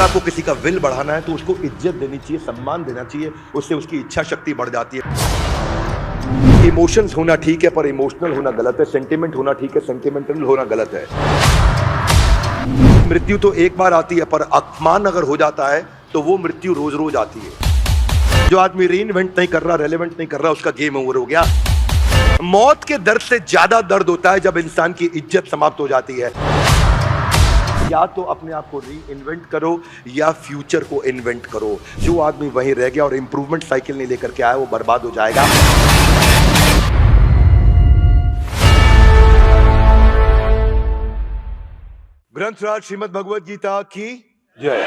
आपको किसी का विल बढ़ाना है तो उसको इज्जत देनी चाहिए, सम्मान देना चाहिए, उससे उसकी इच्छा शक्ति बढ़ जाती है। इमोशंस होना ठीक है पर इमोशनल होना गलत है, सेंटिमेंट होना ठीक है, सेंटिमेंटल होना गलत है। मृत्यु तो एक बार आती है पर अपमान अगर हो जाता है तो वो मृत्यु रोज रोज आती है। जो आदमी रीइन्वेंट नहीं कर रहा, रेलेवेंट नहीं कर रहा, उसका गेम ओवर हो गया। मौत के दर्द से ज्यादा दर्द होता है जब इंसान की इज्जत समाप्त हो जाती है। या तो अपने आप को री इन्वेंट करो या फ्यूचर को इन्वेंट करो। जो आदमी वहीं रह गया और इंप्रूवमेंट साइकिल नहीं लेकर के आया वो बर्बाद हो जाएगा। ग्रंथराज श्रीमद् भगवद गीता की जय।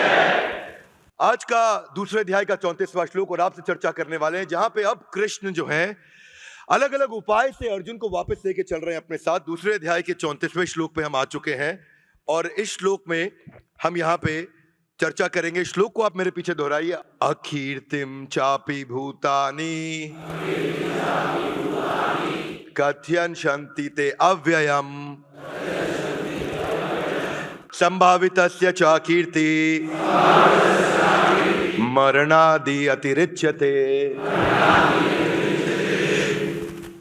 आज का दूसरे अध्याय का 34वां श्लोक और आपसे चर्चा करने वाले हैं, जहां पे अब कृष्ण जो है अलग अलग उपाय से अर्जुन को वापस लेके चल रहे हैं अपने साथ। दूसरे अध्याय के 34वें श्लोक पे हम आ चुके हैं और इस श्लोक में हम यहाँ पे चर्चा करेंगे। श्लोक को आप मेरे पीछे दोहराइए। अकीर्तिम चापि भूतानि कथयन्ति ते अव्ययम संभावितस्य च कीर्ति मरणादि अतिरिच्यते।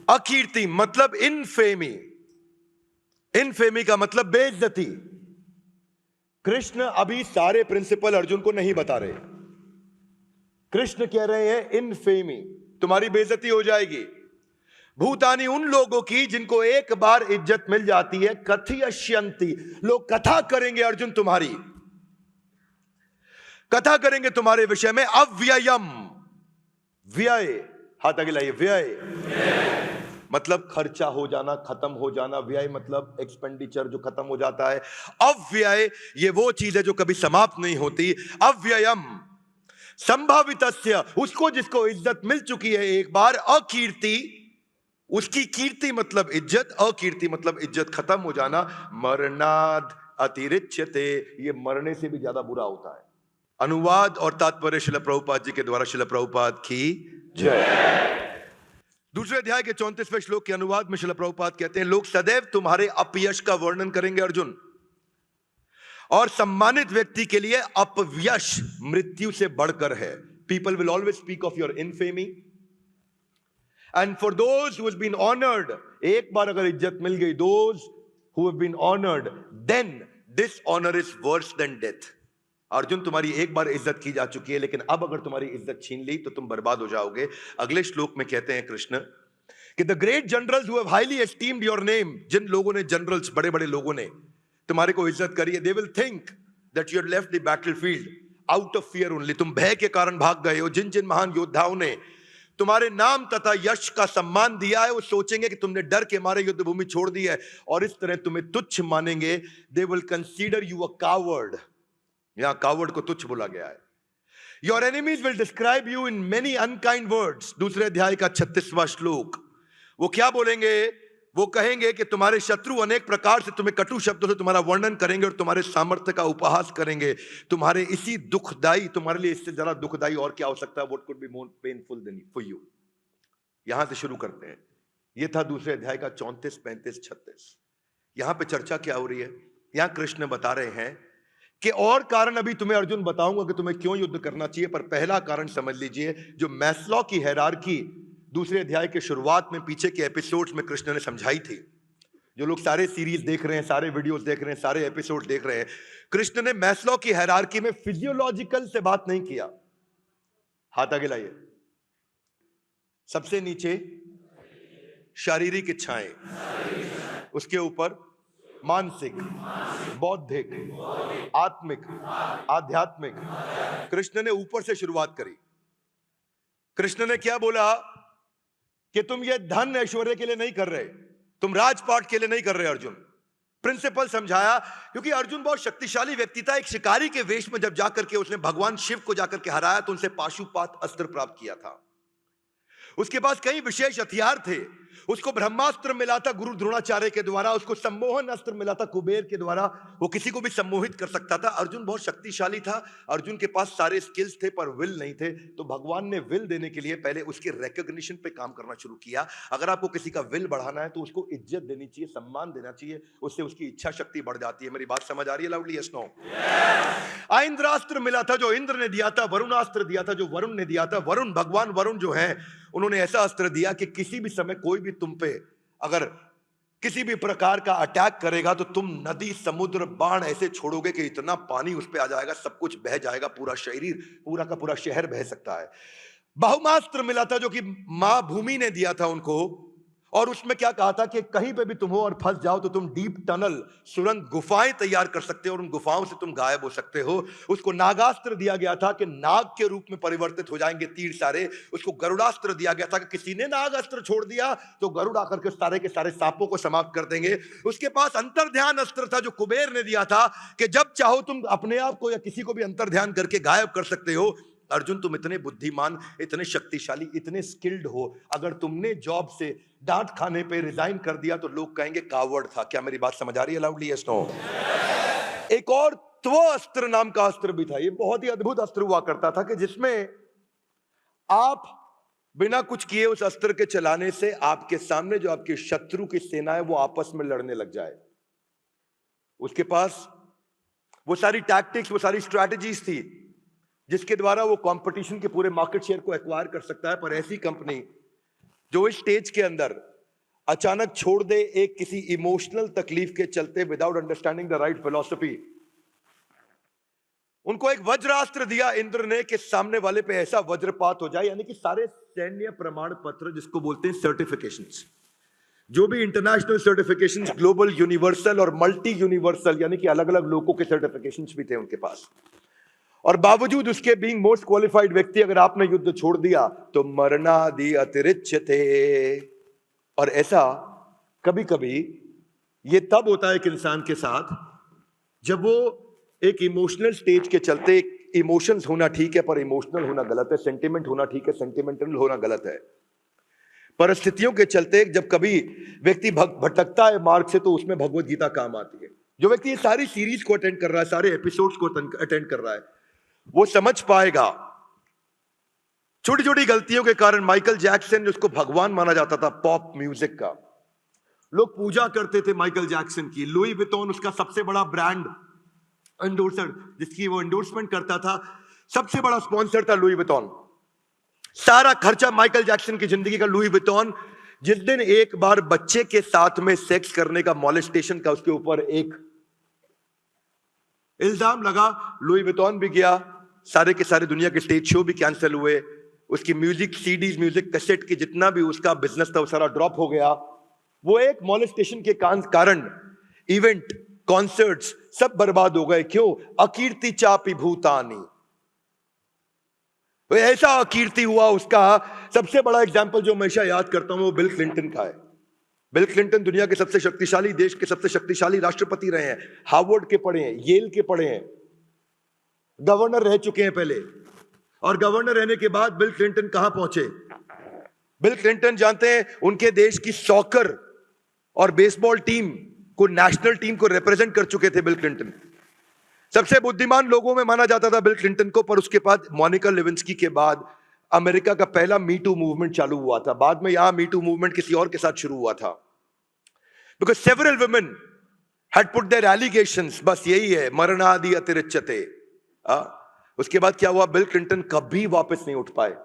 अकीर्ति मतलब इनफेमी। इनफेमी का मतलब बेइज्जती। कृष्ण अभी सारे प्रिंसिपल अर्जुन को नहीं बता रहे। कृष्ण कह रहे हैं इनफेमी, तुम्हारी बेइज्जती हो जाएगी। भूतानी उन लोगों की जिनको एक बार इज्जत मिल जाती है। कथयन्ति, लोग कथा करेंगे अर्जुन, तुम्हारी कथा करेंगे तुम्हारे विषय में। अव्ययम, व्यय, हाथ आगे लाइए। व्यय मतलब खर्चा हो जाना, खत्म हो जाना। व्यय मतलब एक्सपेंडिचर जो खत्म हो जाता है। अव्यय ये वो चीज है जो कभी समाप्त नहीं होती। अव्ययम संभावितस्य, उसको जिसको इज्जत मिल चुकी है एक बार। अकीर्ति, उसकी कीर्ति मतलब इज्जत, अकीर्ति मतलब इज्जत खत्म हो जाना। मरणाद अतिरिच्यते, ये मरने से भी ज्यादा बुरा होता है। अनुवाद और तात्पर्य श्रील प्रभुपाद जी के द्वारा। श्रील प्रभुपाद की जय। दूसरे अध्याय के 34वें श्लोक के अनुवाद में श्रील प्रभुपाद कहते हैं, लोग सदैव तुम्हारे अपयश का वर्णन करेंगे अर्जुन, और सम्मानित व्यक्ति के लिए अपयश मृत्यु से बढ़कर है। People will always speak of your infamy and for those who have been honoured, एक बार अगर इज्जत मिल गई, those who have been honoured, then dishonour is worse than death. Arjun तुम्हारी एक बार इज्जत की जा चुकी है, लेकिन अब अगर तुम्हारी इज्जत छीन ली तो तुम बर्बाद हो जाओगे। अगले श्लोक में कहते हैं कृष्ण कि the great generals who have highly esteemed your name, जिन लोगों ने, जनरल्स बड़े बड़े लोगों ने तुम्हारे को इज्जत करी है, they will think that you had left the battlefield out of fear only, तुम भय के कारण भाग गए हो। जिन जिन महान योद्धाओं ने तुम्हारे नाम तथा यश का सम्मान दिया है, वो सोचेंगे कि तुमने डर के मारे युद्ध भूमि छोड़ दी है और इस तरह तुम्हें तुच्छ मानेंगे। They will consider you a coward, यहां कावर्ड को तुच्छ बोला गया है। Your enemies will describe you in many unkind words. दूसरे अध्याय का 36वां श्लोक, वो क्या बोलेंगे? वो कहेंगे कि तुम्हारे शत्रु अनेक प्रकार से तुम्हें कटु शब्दों से तुम्हारा वर्णन करेंगे और तुम्हारे सामर्थ्य का उपहास करेंगे। तुम्हारे इसी दुखदाई, तुम्हारे लिए इससे ज्यादा दुखदाई और क्या हो सकता है? What could be more painful than for you. यहां से शुरू करते हैं। यह था दूसरे अध्याय का 34, 35, 36। यहां पे चर्चा क्या हो रही है? यहां कृष्ण बता रहे हैं कि और कारण अभी तुम्हें अर्जुन बताऊंगा कि तुम्हें क्यों युद्ध करना चाहिए, पर पहला कारण समझ लीजिए। जो मैस्लो की हायरार्की दूसरे अध्याय के शुरुआत में, पीछे के एपिसोड्स में कृष्ण ने समझाई थी। जो लोग सारे सीरीज देख रहे हैं, सारे वीडियोस देख रहे हैं, सारे एपिसोड देख रहे हैं, कृष्ण ने मैस्लो की हायरार्की में फिजियोलॉजिकल से बात नहीं किया। हाथ आगे लाइए। सबसे नीचे शारीरिक इच्छाएं, उसके ऊपर मानसिक, बौद्धिक, आत्मिक, आध्यात्मिक। कृष्ण ने ऊपर से शुरुआत करी। कृष्ण ने क्या बोला कि तुम ये धन ऐश्वर्य के लिए नहीं कर रहे, तुम राजपाट के लिए नहीं कर रहे। अर्जुन प्रिंसिपल समझाया, क्योंकि अर्जुन बहुत शक्तिशाली व्यक्ति था। एक शिकारी के वेश में जब जाकर के उसने भगवान शिव को जाकर के हराया तो उनसे पाशुपात अस्त्र प्राप्त किया था। उसके पास कई विशेष हथियार थे उसको ब्रह्मास्त्र मिला था गुरु द्रोणाचार्य के द्वारा, उसको सम्मोहन अस्त्र मिला था कुबेर के द्वारा, वो किसी को भी सम्मोहित कर सकता था। अर्जुन बहुत शक्तिशाली था, अर्जुन के पास सारे स्किल्स थे पर विल नहीं थे, तो भगवान ने विल देने के लिए पहले उसके रिकॉग्निशन पे काम करना शुरू किया। अगर आपको किसी का विल बढ़ाना है तो उसको इज्जत देनी चाहिए, सम्मान देना चाहिए, उससे उसकी इच्छा शक्ति बढ़ जाती है। मेरी बात समझ आ रही है लाउडली? Yes no? इंद्रास्त्र मिला था जो इंद्र ने दिया था, वरुणास्त्र दिया था जो वरुण ने दिया था। वरुण, भगवान वरुण जो है, उन्होंने ऐसा अस्त्र दिया कि किसी भी समय कोई भी तुम पे अगर किसी भी प्रकार का अटैक करेगा तो तुम नदी समुद्र बाण ऐसे छोड़ोगे कि इतना पानी उस पे आ जाएगा, सब कुछ बह जाएगा, पूरा शरीर, पूरा का पूरा शहर बह सकता है। बहुमास्त्र मिला था जो कि मां भूमि ने दिया था उनको, और उसमें क्या कहा था कि कहीं पे भी तुम हो और फंस जाओ तो तुम डीप टनल, सुरंग, गुफाएं तैयार कर सकते हो और उन गुफाओं से तुम गायब हो सकते हो। उसको नागास्त्र दिया गया था कि नाग के रूप में परिवर्तित हो जाएंगे तीर सारे। उसको गरुड़ास्त्र दिया गया था कि किसी ने नागास्त्र छोड़ दिया तो गरुड़ आकर के सारे सांपों को समाप्त कर देंगे। उसके पास अंतर्ध्यान अस्त्र था जो कुबेर ने दिया था कि जब चाहो तुम अपने आप को या किसी को भी अंतर्ध्यान करके गायब कर सकते हो। अर्जुन, तुम इतने बुद्धिमान, इतने शक्तिशाली, इतने स्किल्ड हो, अगर तुमने जॉब से डांट खाने पे रिजाइन कर दिया तो लोग कहेंगे कावर्ड था। क्या मेरी बात समझ आ रही है लाउडली? Yes no? एक और त्वस्त्र नाम का अस्त्र भी था। ये बहुत ही अद्भुत अस्त्र हुआ करता था कि जिसमें आप बिना कुछ किए उस अस्त्र के चलाने से आपके सामने जो आपके शत्रु की सेना है वो आपस में लड़ने लग जाए। उसके पास वो सारी टैक्टिक्स, वो सारी स्ट्रैटेजीज थी जिसके द्वारा वो कंपटीशन के पूरे मार्केट शेयर को एक्वायर कर सकता है। पर ऐसी कंपनी जो इस स्टेज के अंदर अचानक छोड़ दे एक किसी इमोशनल तकलीफ के चलते, without understanding the right philosophy, उनको एक वज्रास्त्र दिया इंद्र ने कि सामने वाले पे ऐसा वज्रपात हो जाए, यानी कि सारे सैन्य प्रमाण पत्र, जिसको बोलते हैं सर्टिफिकेशंस, जो भी इंटरनेशनल सर्टिफिकेशंस, ग्लोबल, यूनिवर्सल और मल्टी यूनिवर्सल, यानी कि अलग अलग लोगों के सर्टिफिकेशंस भी थे उनके पास। और बावजूद उसके बीइंग मोस्ट क्वालिफाइड व्यक्ति, अगर आपने युद्ध छोड़ दिया तो मरणादि अतिरिच्यते। और ऐसा कभी कभी ये तब होता है एक इंसान के साथ जब वो एक इमोशनल स्टेज के चलते, इमोशंस होना ठीक है पर इमोशनल होना गलत है, सेंटिमेंट होना ठीक है, सेंटिमेंटल होना गलत है। परिस्थितियों के चलते जब कभी व्यक्ति भटकता है मार्ग से तो उसमें भगवत गीता काम आती है। जो व्यक्ति ये सारी सीरीज को अटेंड कर रहा है, सारे एपिसोड्स को अटेंड कर रहा है, वो समझ पाएगा। छोटी छोटी गलतियों के कारण माइकल जैक्सन, जिसको भगवान माना जाता था पॉप म्यूजिक का, लोग पूजा करते थे माइकल जैक्सन की। लुई विटॉन उसका सबसे बड़ा ब्रांड एंडोर्सर, जिसकी वो एंडोर्समेंट करता था, सबसे बड़ा स्पॉन्सर था लुई विटॉन। सारा खर्चा माइकल जैक्सन की जिंदगी का लुई विटॉन। जिस दिन एक बार बच्चे के साथ में सेक्स करने का, मॉलेस्टेशन का उसके ऊपर एक इल्जाम लगा, लुई विटॉन भी गया, सारे के सारे दुनिया के स्टेज शो भी कैंसिल हुए, उसकी म्यूजिक सीडीज, म्यूजिक कैसेट की जितना भी उसका बिजनेस था वो सारा ड्रॉप हो गया। वो एक मॉलेस्टेशन के कारण इवेंट, कॉन्सर्ट्स सब बर्बाद हो गए। क्यों? अकीर्ति चापी भूतानी। वो ऐसा अकीर्ति हुआ उसका। सबसे बड़ा एग्जाम्पल जो हमेशा याद करता हूं वो बिल क्लिंटन का है। बिल क्लिंटन दुनिया के सबसे शक्तिशाली, देश के सबसे शक्तिशाली राष्ट्रपति रहे हैं, हार्वर्ड के पढ़े हैं, येल के पढ़े हैं, गवर्नर रह चुके हैं पहले। और गवर्नर रहने के बाद बिल क्लिंटन कहां पहुंचे? बिल क्लिंटन जानते हैं, उनके देश की सॉकर और बेसबॉल टीम को, नेशनल टीम को रिप्रेजेंट कर चुके थे बिल क्लिंटन। सबसे बुद्धिमान लोगों में माना जाता था बिल क्लिंटन को। पर उसके बाद मोनिका लेविंस्की के बाद अमेरिका का पहला मीटू मूवमेंट चालू हुआ था। बाद में यहां मीटू मूवमेंट किसी और के साथ शुरू हुआ था, because several women had put their allegations. बस यही है, मरणादि अतिरिच्यते। उसके बाद क्या हुआ? बिल क्लिंटन कभी वापस नहीं उठ पाए,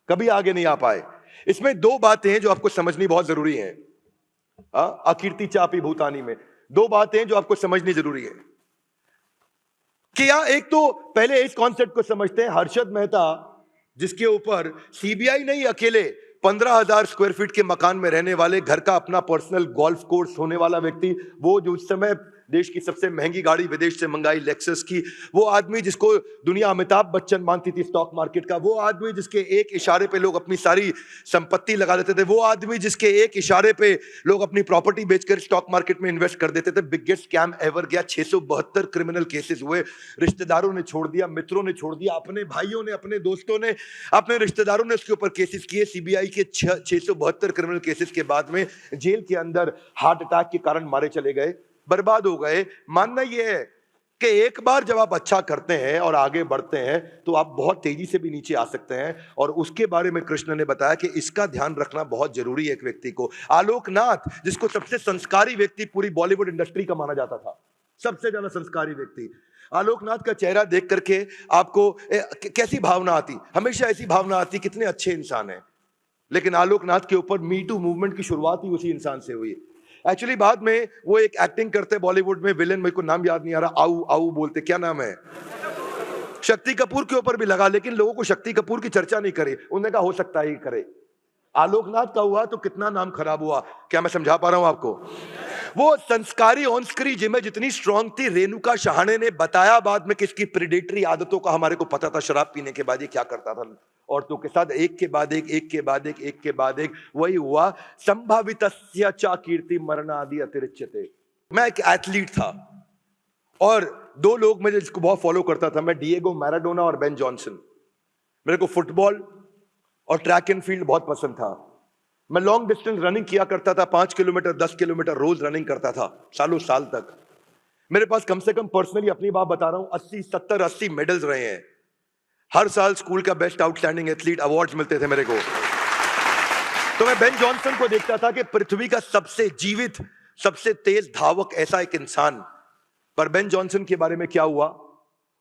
कभी आगे नहीं आ पाए। इसमें दो बातें हैं जो आपको समझनी बहुत जरूरी है। अकीर्ति चापी भूतानी में दो बातें जो आपको समझनी जरूरी है कि एक तो पहले इस कॉन्सेप्ट को समझते हैं, हर्षद मेहता जिसके ऊपर सीबीआई नहीं, अकेले 15,000 स्क्वायर फीट के मकान में रहने वाले, घर का अपना पर्सनल गोल्फ कोर्स होने वाला व्यक्ति, वो जो उस समय देश की सबसे महंगी गाड़ी विदेश से मंगाई लेक्सस की, वो आदमी जिसको दुनिया अमिताभ बच्चन मानती थी स्टॉक मार्केट का, वो आदमी जिसके एक इशारे पे लोग अपनी सारी संपत्ति लगा देते थे, वो आदमी जिसके एक इशारे पे लोग अपनी प्रॉपर्टी बेचकर स्टॉक मार्केट में इन्वेस्ट कर देते थे। बिगेस्ट स्कैम एवर गया, 672 क्रिमिनल केसेस हुए, रिश्तेदारों ने छोड़ दिया, मित्रों ने छोड़ दिया, अपने भाइयों ने, अपने दोस्तों ने, अपने रिश्तेदारों ने उसके ऊपर केसेस किए। सीबीआई के 672 क्रिमिनल केसेस के बाद में जेल के अंदर हार्ट अटैक के कारण मारे चले गए, बर्बाद हो गए। मानना यह है कि एक बार जब आप अच्छा करते हैं और आगे बढ़ते हैं तो आप बहुत तेजी से भी नीचे आ सकते हैं, और उसके बारे में कृष्ण ने बताया कि इसका ध्यान रखना बहुत जरूरी है एक व्यक्ति को। आलोकनाथ, जिसको सबसे संस्कारी व्यक्ति पूरी बॉलीवुड इंडस्ट्री का माना जाता था, सबसे ज्यादा संस्कारी व्यक्ति, आलोकनाथ का चेहरा देख करके आपको कैसी भावना आती? हमेशा ऐसी भावना आती कितने अच्छे इंसान हैं। लेकिन आलोकनाथ के ऊपर मी टू मूवमेंट की शुरुआत ही उसी इंसान से हुई। एक्चुअली बाद में वो एक एक्टिंग करते बॉलीवुड में, विलेन, मेरे को नाम याद नहीं आ रहा, आऊ आऊ बोलते, क्या नाम है, शक्ति कपूर के ऊपर भी लगा, लेकिन लोगों को शक्ति कपूर की चर्चा नहीं करी। उन्होंने कहा हो सकता है करे। आलोकनाथ का हुआ तो कितना नाम खराब हुआ। क्या मैं समझा पा रहा हूं आपको? वो संस्कारी ऑन स्क्रीन जिम्मे जितनी स्ट्रांग थी, रेणुका शहाणे ने बताया बाद में कि इसकी प्रेडेटरी आदतों का हमारे को पता था, शराब पीने के बाद ये क्या करता था औरतों के साथ, एक के बाद एक, एक के बाद एक, एक के बाद एक। वही हुआ, संभावितस्य च कीर्ति मरणादि अतिरिच्यते। मैं एक एथलीट था और दो लोग मैं जिसको बहुत फॉलो करता था, मैं डिएगो मैराडोना और बेन जॉनसन। मेरे को फुटबॉल और ट्रैक एंड फील्ड बहुत पसंद था। मैं लॉन्ग डिस्टेंस रनिंग किया करता था, 5 किलोमीटर 10 किलोमीटर रोज रनिंग करता था, सालों साल तक। मेरे पास कम से कम पर्सनली अपनी बात बता रहा हूं 80 70 80 मेडल्स रहे हैं। हर साल स्कूल का बेस्ट आउटस्टैंडिंग एथलीट अवार्ड्स मिलते थे मेरे को। तो मैं बेन जॉनसन को देखता था कि पृथ्वी का सबसे जीवित, सबसे तेज धावक ऐसा एक इंसान। पर बेन जॉनसन के बारे में क्या हुआ,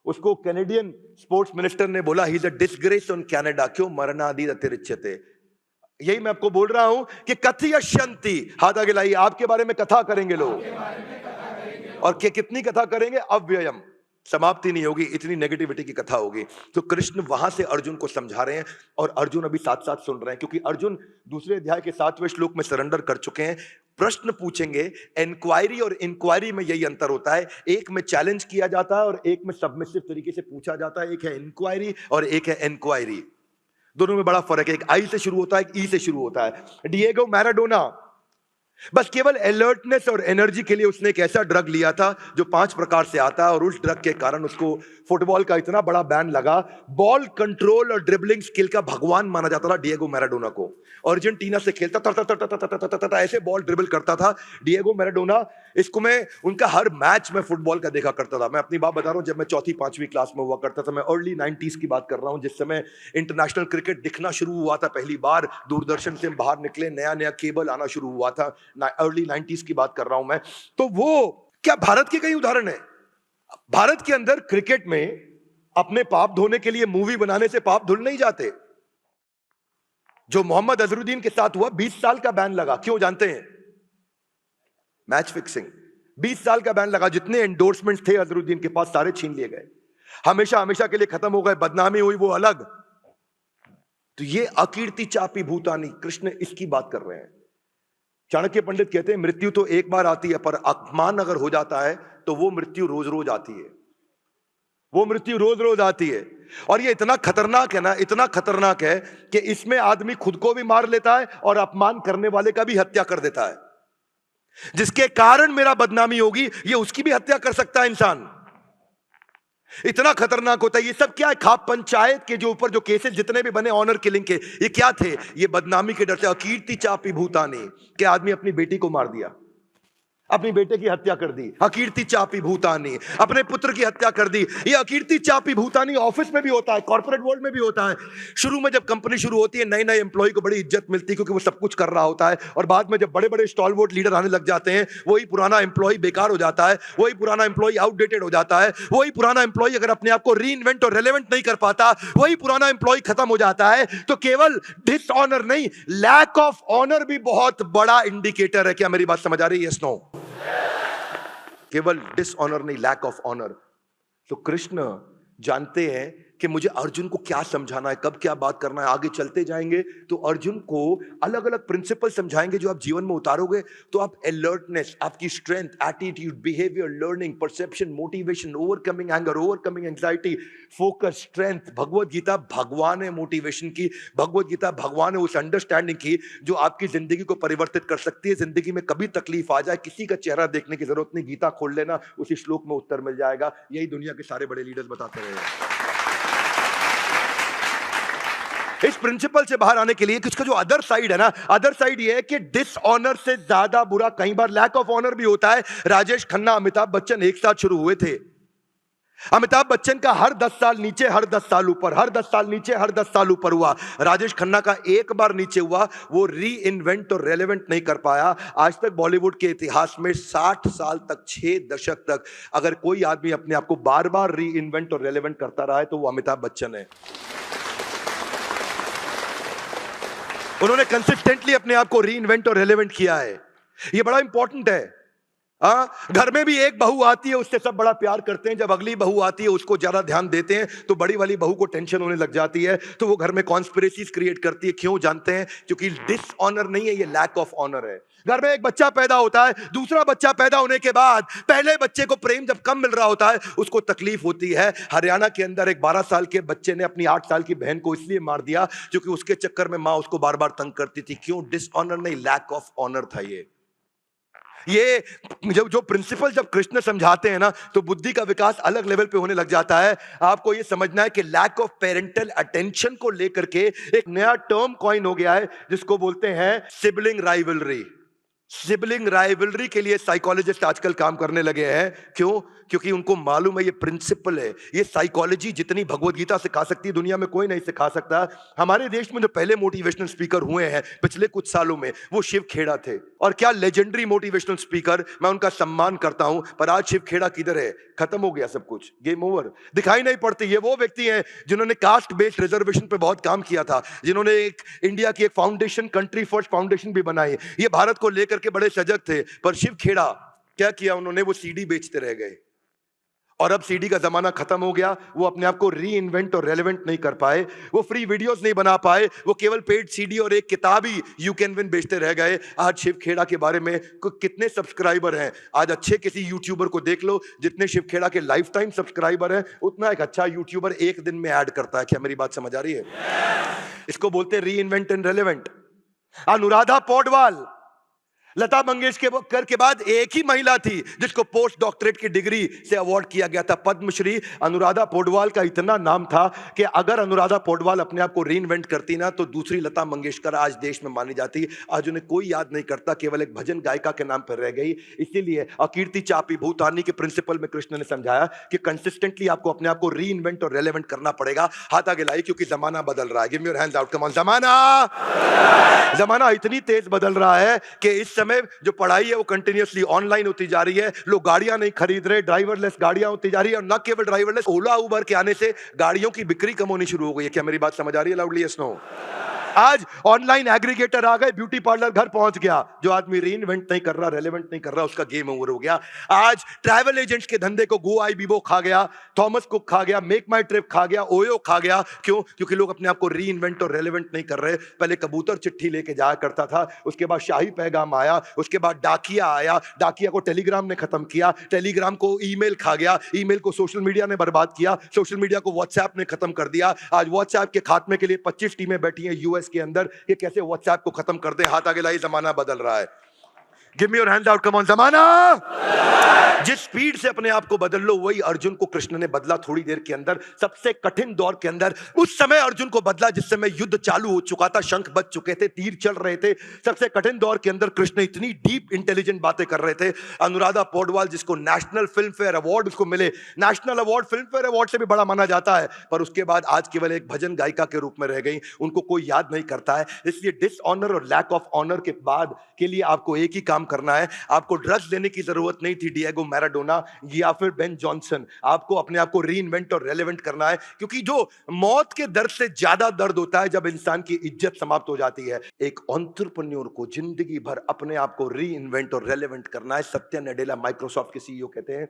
उसको कैनेडियन स्पोर्ट्स मिनिस्टर ने बोला he is a disgrace on Canada, क्यों मरणादि अतिरिच्यते। यही मैं आपको बोल रहा हूं कि कथयश्यन्ति, हाथ आगे लाइए, आपके बारे में कथा करेंगे लोग, और कितनी कथा करेंगे, अव्ययम, समाप्ति नहीं होगी, इतनी नेगेटिविटी की कथा होगी। तो कृष्ण वहां से अर्जुन को समझा रहे हैं, और अर्जुन अभी साथ साथ सुन रहे हैं, क्योंकि अर्जुन दूसरे अध्याय के 7वें श्लोक में सरेंडर कर चुके हैं। प्रश्न पूछेंगे, एनक्वायरी और इंक्वायरी में यही अंतर होता है, एक में चैलेंज किया जाता है और एक में सबमिसिव तरीके से पूछा जाता है। एक है इंक्वायरी और एक है एनक्वायरी, दोनों में बड़ा फर्क है। एक आई से शुरू होता है, एक ई से शुरू होता है। डिएगो मैराडोना बस केवल अलर्टनेस और एनर्जी के लिए उसने एक ऐसा ड्रग लिया था जो 5 प्रकार से आता है, और उस ड्रग के कारण उसको फुटबॉल का इतना बड़ा बैन लगा। बॉल कंट्रोल और ड्रिबलिंग स्किल का भगवान माना जाता था डिएगो मैराडोना को। अर्जेंटीना से खेलता था, ऐसे बॉल ड्रिबल करता था डिएगो मैराडोना। इसको मैं उनका हर मैच में फुटबॉल का देखा करता था। मैं अपनी बात बता रहा हूं, जब मैं 4वीं 5वीं क्लास में हुआ करता था, मैं अर्ली 90s की बात कर रहा हूं, जिस समय इंटरनेशनल क्रिकेट दिखना शुरू हुआ था पहली बार, दूरदर्शन से बाहर निकले, नया नया केबल आना शुरू हुआ था, अर्ली 90s की बात कर रहा हूं मैं। तो वो क्या भारत के कई उदाहरण है। भारत के अंदर क्रिकेट में अपने पाप धोने के लिए मूवी बनाने से पाप धुल नहीं जाते। जो मोहम्मद अजहरुद्दीन के साथ हुआ, 20 साल का बैन लगा, क्यों जानते हैं? मैच फिक्सिंग, 20 साल का बैन लगा। जितने एंडोर्समेंट्स थे अजहरुद्दीन के पास सारे छीन लिए गए, हमेशा हमेशा के लिए खत्म हो गए, बदनामी हुई वो अलग। तो ये अकीर्ति चापी भूतानी, कृष्ण इसकी बात कर रहे हैं। चाणक्य पंडित कहते हैं मृत्यु तो एक बार आती है, पर अपमान अगर हो जाता है तो वो मृत्यु रोज रोज आती है, वो मृत्यु रोज रोज आती है। और ये इतना खतरनाक है ना, इतना खतरनाक है कि इसमें आदमी खुद को भी मार लेता है और अपमान करने वाले का भी हत्या कर देता है। जिसके कारण मेरा बदनामी होगी, ये उसकी भी हत्या कर सकता है इंसान। इतना खतरनाक होता है। ये सब क्या है? खाप पंचायत के जो ऊपर जो केसेस जितने भी बने ऑनर किलिंग के, ये क्या थे? ये बदनामी के डर से। अकीर्ति चापी भूतानी, के आदमी अपनी बेटी को मार दिया, अपनी बेटे की हत्या कर दी, अकीर्ति चापी भूतानी। अपने पुत्र की हत्या कर दी, ये अकीर्ति चापी भूतानी। ऑफिस में भी होता है, कॉर्पोरेट वर्ल्ड में भी होता है। शुरू में जब कंपनी शुरू होती है, नए नए एम्प्लॉय को बड़ी इज्जत मिलती है क्योंकि वो सब कुछ कर रहा होता है, और बाद में जब बड़े बड़े स्टॉलवर्ड लीडर आने लग जाते हैं, वही पुराना एम्प्लॉय बेकार हो जाता है, वही पुराना एम्प्लॉय आउटडेटेड हो जाता है, वही पुराना एम्प्लॉय अगर अपने आप को रीइन्वेंट और रेलेवेंट नहीं कर पाता, वही पुराना एम्प्लॉय खत्म हो जाता है। तो केवल डिसऑनर नहीं, लैक ऑफ ऑनर भी बहुत बड़ा इंडिकेटर है। क्या मेरी बात समझ आ रही है? Yes no? केवल डिसऑनर नहीं, लैक ऑफ ऑनर। तो कृष्ण जानते हैं कि मुझे अर्जुन को क्या समझाना है, कब क्या बात करना है। आगे चलते जाएंगे तो अर्जुन को अलग अलग प्रिंसिपल समझाएंगे जो आप जीवन में उतारोगे तो आप अलर्टनेस, आपकी strength, attitude, behaviour, learning, perception, motivation, overcoming anger, overcoming anxiety, focus, strength. Bhagavad Gita भगवान है मोटिवेशन की, भगवत गीता भगवान है उस अंडरस्टैंडिंग की जो आपकी जिंदगी को परिवर्तित कर सकती है। जिंदगी में कभी तकलीफ आ जाए, किसी का चेहरा देखने की जरूरत नहीं, गीता खोल लेना, उसी श्लोक में उत्तर मिल जाएगा। यही दुनिया के सारे बड़े लीडर्स बताते रहे। इस प्रिंसिपल से बाहर आने के लिए इसका जो अदर साइड है ना, अदर साइड ये है कि डिसऑनर से ज्यादा बुरा कई बार लैक ऑफ ऑनर भी होता है। राजेश खन्ना, अमिताभ बच्चन एक साथ शुरू हुए थे। अमिताभ बच्चन का हर 10 साल नीचे, हर 10 साल ऊपर, हर 10 साल नीचे, हर 10 साल ऊपर हुआ। राजेश खन्ना का एक बार नीचे हुआ, वो री इन्वेंट और रेलेवेंट नहीं कर पाया। आज तक बॉलीवुड के इतिहास में 60 साल तक, 6 दशक तक अगर कोई आदमी अपने आप को बार बार री इन्वेंट और रेलेवेंट करता रहा है तो वो अमिताभ बच्चन है। उन्होंने कंसिस्टेंटली अपने आप को री इन्वेंट और रेलेवेंट किया है। ये बड़ा इंपॉर्टेंट है। घर में भी एक बहू आती है, उससे सब बड़ा प्यार करते हैं। जब अगली बहू आती है उसको ज्यादा ध्यान देते हैं तो बड़ी वाली बहू को टेंशन होने लग जाती है, तो वो घर में कॉन्स्पिरेसीज क्रिएट करती है। क्यों जानते हैं? क्योंकि डिसऑनर नहीं है, ये लैक ऑफ ऑनर है। घर में एक बच्चा पैदा होता है, दूसरा बच्चा पैदा होने के बाद पहले बच्चे को प्रेम जब कम मिल रहा होता है उसको तकलीफ होती है। हरियाणा के अंदर एक 12 साल के बच्चे ने अपनी 8 साल की बहन को इसलिए मार दिया क्योंकि उसके चक्कर में मां उसको बार बार तंग करती थी। क्यों? डिसऑनर नहीं, लैक ऑफ ऑनर था। ये जो प्रिंसिपल जब कृष्ण समझाते हैं ना तो बुद्धि का विकास अलग लेवल पे होने लग जाता है। आपको ये समझना है कि लैक ऑफ पेरेंटल अटेंशन को लेकर के एक नया टर्म कॉइन हो गया है जिसको बोलते हैं सिबलिंग राइवलरी। सिबलिंग राइवलरी के लिए साइकोलॉजिस्ट आजकल काम करने लगे हैं। क्यों? क्योंकि उनको मालूम है ये प्रिंसिपल है। ये साइकोलॉजी जितनी भगवत गीता सिखा सकती है दुनिया में कोई नहीं सिखा सकता। हमारे देश में जो पहले मोटिवेशनल स्पीकर हुए हैं पिछले कुछ सालों में वो शिव खेड़ा थे, और क्या लेजेंडरी मोटिवेशनल स्पीकर, मैं उनका सम्मान करता हूं। पर आज शिव खेड़ा किधर है? खत्म हो गया सब कुछ, गेम ओवर, दिखाई नहीं पड़ती। ये वो व्यक्ति हैं जिन्होंने कास्ट बेस्ड रिजर्वेशन पे बहुत काम किया था, जिन्होंने एक इंडिया की एक फाउंडेशन, कंट्री फर्स्ट फाउंडेशन भी बनाई। ये भारत को लेकर के बड़े सजग थे। पर शिव खेड़ा क्या किया उन्होंने? वो सीडी बेचते रह गए, और अब सीडी का जमाना खत्म हो गया। वो अपने आप को री इन्वेंट और रेलेवेंट नहीं कर पाए, वो फ्री वीडियोस नहीं बना पाए, वो केवल पेड सीडी और एक किताब ही यू कैन विन बेचते रह गए। आज शिव खेड़ा के बारे में कितने सब्सक्राइबर हैं? आज अच्छे किसी यूट्यूबर को देख लो, जितने शिव खेड़ा के लाइफ टाइम सब्सक्राइबर हैं उतना एक अच्छा यूट्यूबर एक दिन में ऐड करता है। क्या मेरी बात समझ आ रही है? इसको बोलते हैं reinvent and relevant. Anuradha Paudwal Lata Mangeshkar के बाद एक ही महिला थी जिसको पोस्ट डॉक्टरेट की डिग्री से अवार्ड किया गया था, पद्मश्री। अनुराधा पौडवाल का इतना नाम था कि अगर अनुराधा पौडवाल अपने आप को रीइन्वेंट करती ना तो दूसरी लता मंगेशकर आज देश में मानी जाती। आज उन्हें कोई याद नहीं करता, केवल एक भजन गायिका के नाम पर रह गई। इसीलिए अकीर्ति चापी भूतानी के प्रिंसिपल में कृष्ण ने समझाया कि कंसिस्टेंटली आपको अपने आप को रीइन्वेंट और रेलेवेंट करना पड़ेगा। हाथ आगे लाइए क्योंकि जमाना बदल रहा है। Give me your hands out, come on. जमाना इतनी तेज बदल रहा है कि इस समय जो पढ़ाई है वो कंटिन्यूअसली ऑनलाइन होती जा रही है। लोग गाड़ियां नहीं खरीद रहे, ड्राइवरलेस गाड़ियां होती जा रही है, और न केवल ड्राइवरलेस, ओला उबर के आने से गाड़ियों की बिक्री कम होनी शुरू हो गई है। क्या मेरी बात समझ आ रही है? Loudly yes no. आज ऑनलाइन एग्रीगेटर आ गए, ब्यूटी पार्लर घर पहुंच गया। जो आदमी रीइन्वेंट नहीं कर रहा, रेलेवेंट नहीं कर रहा, उसका गेम ओवर हो गया। आज ट्रैवल एजेंट्स के धंधे को गो आई बीबो खा गया, थॉमस कुक खा गया, मेक माई ट्रिप खा गया, ओयो खा गया। क्यों? क्योंकि लोग अपने आप को रीइन्वेंट और रेलेवेंट नहीं कर रहे। पहले कबूतर चिट्ठी लेके जाया करता था, उसके बाद शाही पैगाम आया, उसके बाद डाकिया आया, डाकिया को टेलीग्राम ने खत्म किया, टेलीग्राम को ईमेल खा गया, ईमेल को सोशल मीडिया ने बर्बाद किया, सोशल मीडिया को व्हाट्सएप ने खत्म कर दिया। आज व्हाट्सएप के खात्मे के लिए 25 टीमें बैठी हैं यूएस के अंदर कि कैसे व्हाट्सएप को खत्म कर दे। हाथ आगे लाइए, जमाना बदल रहा है। Give me your hands out, come on. जमाना जिस स्पीड से अपने आप को बदल लो, वही अर्जुन को कृष्ण ने बदला थोड़ी देर के अंदर। सबसे कठिन दौर के अंदर उस समय अर्जुन को बदला जिस समय युद्ध चालू हो चुका था, शंख बज चुके थे, तीर चल रहे थे। सबसे कठिन दौर के अंदर कृष्ण इतनी डीप इंटेलिजेंट बातें कर रहे थे। अनुराधा पौडवाल जिसको नेशनल फिल्म फेयर अवार्ड उसको मिले, national award film fair award से भी बड़ा माना जाता है, पर उसके बाद आज केवल एक भजन गायिका के रूप में रह गई। उनको कोई याद नहीं करता है। इसलिए डिसऑनर और लैक ऑफ ऑनर के बाद के लिए आपको एक ही काम करना है। आपको ड्रग्स लेने की जरूरत नहीं थी डिएगो मैराडोना या फिर बेन जॉनसन। आपको अपने आप को रीइन्वेंट और रेलेवेंट करना है, क्योंकि जो मौत के दर्द से ज्यादा दर्द होता है जब इंसान की इज्जत समाप्त हो जाती है। एक एंटरप्रेन्योर को जिंदगी भर अपने आप को रीइन्वेंट और रेलेवेंट करना है। सत्या नडेला माइक्रोसॉफ्ट के सीईओ कहते हैं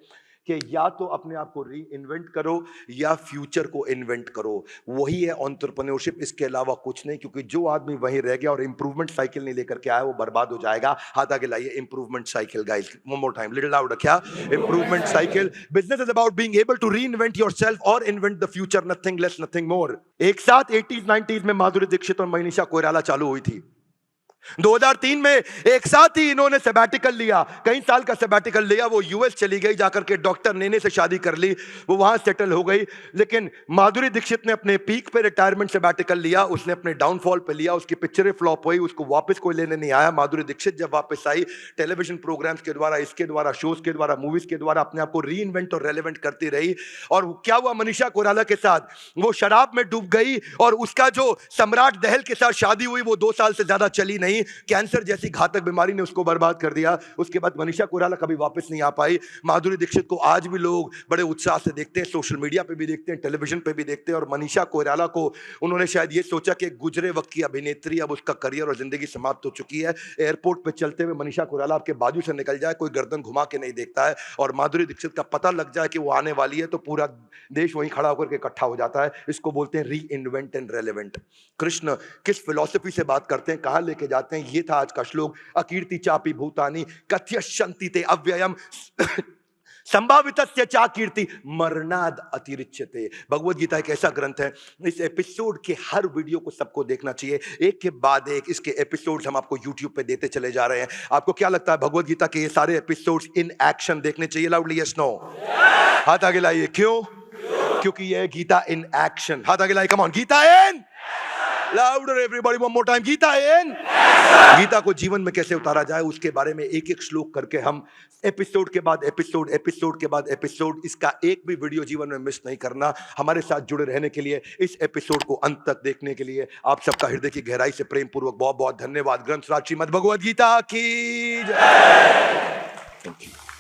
कि या तो अपने आप को री इन्वेंट करो या फ्यूचर को इन्वेंट करो। वही है एंटरप्रेन्योरशिप, इसके अलावा कुछ नहीं। क्योंकि जो आदमी वहीं रह गया और इंप्रूवमेंट साइकिल नहीं लेकर के आया वो बर्बाद हो जाएगा। हाथ आगे लाइए, improvement cycle guys, one more time, little loud, क्या improvement cycle? Business is about being able to reinvent yourself और invent the future, nothing less nothing more. एक साथ 80s 90s में माधुरी दीक्षित और मनीषा कोइराला चालू हुई थी। 2003 में एक साथ ही इन्होंने सैबैटिकल लिया, कई साल का सैबैटिकल लिया। वो यूएस चली गई, जाकर के डॉक्टर नेने से शादी कर ली, वो वहां सेटल हो गई। लेकिन माधुरी दीक्षित ने अपने पीक पे रिटायरमेंट सैबैटिकल लिया, उसने अपने डाउनफॉल पे लिया, उसकी पिक्चरें फ्लॉप हुई, उसको वापस कोई लेने नहीं आया। माधुरी दीक्षित जब वापस आई, टेलीविजन प्रोग्राम्स के द्वारा, इसके द्वारा, शोज के द्वारा, मूवीज के द्वारा अपने आप को री इन्वेंट और रेलेवेंट करती रही। और क्या हुआ मनीषा कोइराला के साथ? वो शराब में डूब गई और उसका जो सम्राट दहल के साथ शादी हुई वो 2 साल से ज्यादा चली नहीं। कैंसर जैसी घातक बीमारी ने उसको बर्बाद कर दिया। उसके बाद मनीषा कोइराला कभी वापस नहीं आ पाई। माधुरी दीक्षित को आज भी लोग बड़े उत्साह से देखते हैं, सोशल मीडिया पे भी देखते हैं, टेलीविजन पे भी देखते हैं। और मनीषा कोइराला को उन्होंने शायद ये सोचा कि गुजरे वक्त की अभिनेत्री, अब उसका करियर और जिंदगी समाप्त हो चुकी है। एयरपोर्ट पे चलते हुए मनीषा कोइराला आपके बाजू से निकल जाए, कोई गर्दन घुमा के नहीं देखता है। और माधुरी दीक्षित का पता लग जाए कि वो आने वाली है तो पूरा देश वहीं खड़ा होकर के इकट्ठा हो जाता है। इसको बोलते हैं reinvent and relevant. Krishna किस फिलॉसफी से बात करते हैं, कहां लेके जाते हैं, ये था आज का श्लोक। अकीर्ति चापि भूतानि कथयश्यन्ति ते अव्ययम् संभावितस्य चा कीर्ति मरणाद अतिरिच्यते। भगवत गीता एक ऐसा ग्रंथ है, इस एपिसोड के हर वीडियो को सबको देखना चाहिए, एक के बाद एक इसके एपिसोड्स हम आपको YouTube पे देते चले जा रहे हैं। आपको क्या लगता है भगवत गीता के ये सारे एपिसोड्स इन एक्शन देखने चाहिए? Loudly yes no. हाथ आगे लाइए। क्यों? क्योंकि ये गीता इन एक्शन। हाथ आगे लाइए, come on, Gita in louder everybody, one more time, Gita in. Gita को जीवन में कैसे उतारा जाए उसके बारे में एक एक श्लोक करके हम एपिसोड के बाद एपिसोड, एपिसोड के बाद एपिसोड, इसका एक भी वीडियो जीवन में मिस नहीं करना। हमारे साथ जुड़े रहने के लिए, इस एपिसोड को अंत तक देखने के लिए आप सबका हृदय की गहराई से प्रेम पूर्वक बहुत बहुत धन्यवाद। ग्रंथराज श्रीमद् भगवद गीता की जय। Thank you.